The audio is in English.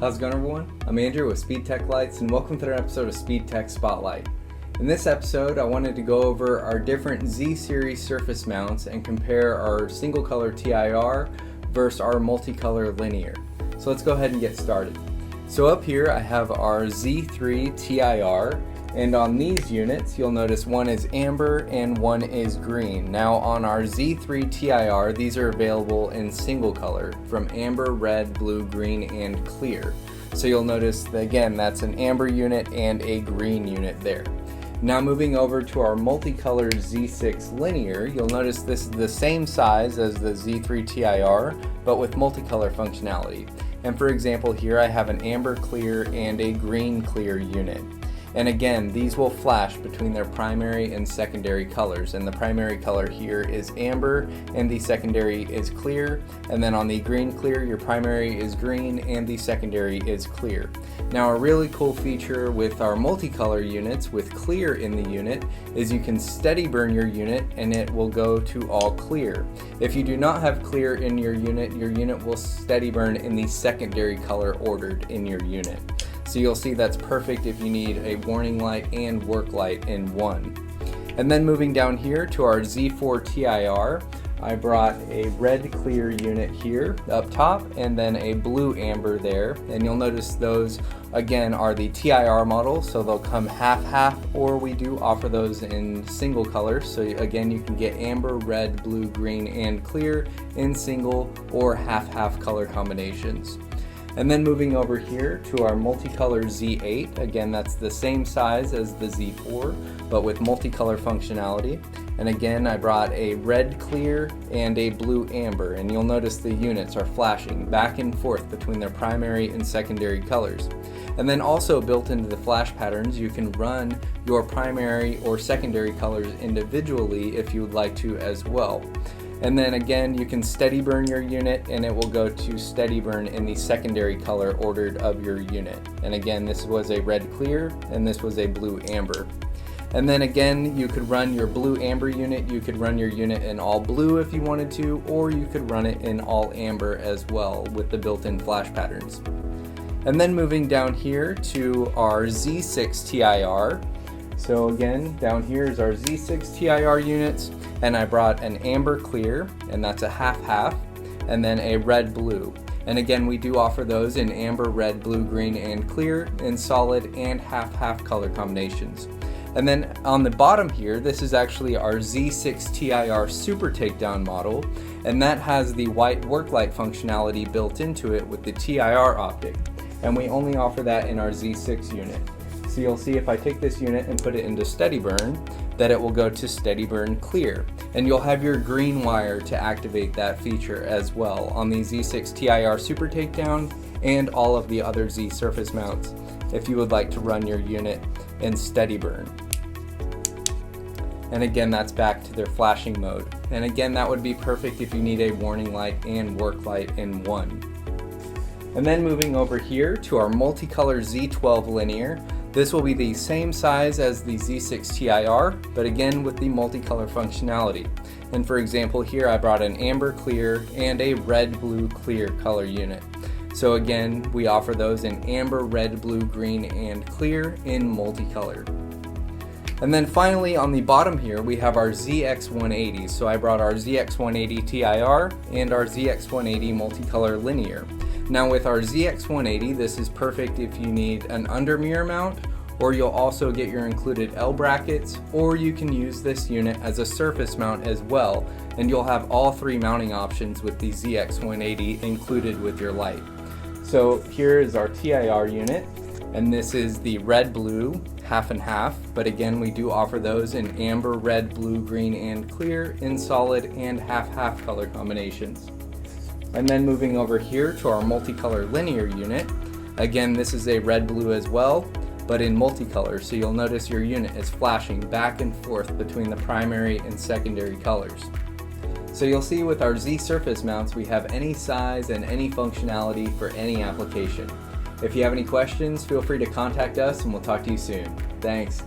How's it going, everyone? I'm Andrew with SpeedTech Lights, and welcome to another episode of SpeedTech SpotLight. In this episode, I wanted to go over our different Z-Series surface mounts and compare our single color TIR versus our multicolor linear. So let's go ahead and get started. So up here I have our Z3 TIR, and on these units you'll notice one is amber and one is green. Now on our Z3 TIR, these are available in single color from amber, red, blue, green, and clear. So you'll notice that, again, that's an amber unit and a green unit there. Now moving over to our multicolor Z6 linear, you'll notice this is the same size as the Z3 TIR, but with multicolor functionality. And for example, here I have an amber clear and a green clear unit. And again, these will flash between their primary and secondary colors. And the primary color here is amber and the secondary is clear. And then on the green clear, your primary is green and the secondary is clear. Now a really cool feature with our multicolor units with clear in the unit is you can steady burn your unit and it will go to all clear. If you do not have clear in your unit will steady burn in the secondary color ordered in your unit. So you'll see that's perfect if you need a warning light and work light in one. And then moving down here to our Z4 TIR, I brought a red clear unit here up top and then a blue amber there. And you'll notice those again are the TIR model, so they'll come half-half, or we do offer those in single color. So again, you can get amber, red, blue, green, and clear in single or half-half color combinations. And then moving over here to our multicolor Z8, again that's the same size as the Z4 but with multicolor functionality. And again I brought a red clear and a blue amber, and you'll notice the units are flashing back and forth between their primary and secondary colors. And then also built into the flash patterns, you can run your primary or secondary colors individually if you would like to as well. And then again, you can steady burn your unit and it will go to steady burn in the secondary color ordered of your unit. And again, this was a red clear and this was a blue amber. And then again, you could run your blue amber unit, you could run your unit in all blue if you wanted to, or you could run it in all amber as well with the built-in flash patterns. And then moving down here to our Z6 TIR. So again, down here is our Z6 TIR units, and I brought an amber clear, and that's a half-half, and then a red blue. And again, we do offer those in amber, red, blue, green, and clear in solid and half-half color combinations. And then on the bottom here, this is actually our Z6 TIR Super Takedown model, and that has the white work light functionality built into it with the TIR optic. And we only offer that in our Z6 unit. So you'll see if I take this unit and put it into steady burn, that it will go to steady burn clear. And you'll have your green wire to activate that feature as well on the Z6 TIR Super Takedown and all of the other Z surface mounts if you would like to run your unit in steady burn. And again, that's back to their flashing mode. And again, that would be perfect if you need a warning light and work light in one. And then moving over here to our multicolor Z12 linear. This will be the same size as the Z6 TIR, but again with the multicolor functionality. And for example, here I brought an amber clear and a red blue clear color unit. So again, we offer those in amber, red, blue, green, and clear in multicolor. And then finally on the bottom here, we have our ZX180. So I brought our ZX180 TIR and our ZX180 multicolor linear. Now with our ZX180, this is perfect if you need an under mirror mount, or you'll also get your included L brackets, or you can use this unit as a surface mount as well, and you'll have all three mounting options with the ZX180 included with your light. So here is our TIR unit, and this is the red blue half and half, but again we do offer those in amber, red, blue, green, and clear in solid and half-half color combinations. And then moving over here to our multicolor linear unit, again this is a red blue as well, but in multicolor, so you'll notice your unit is flashing back and forth between the primary and secondary colors. So you'll see with our Z surface mounts we have any size and any functionality for any application. If you have any questions, feel free to contact us and we'll talk to you soon. Thanks.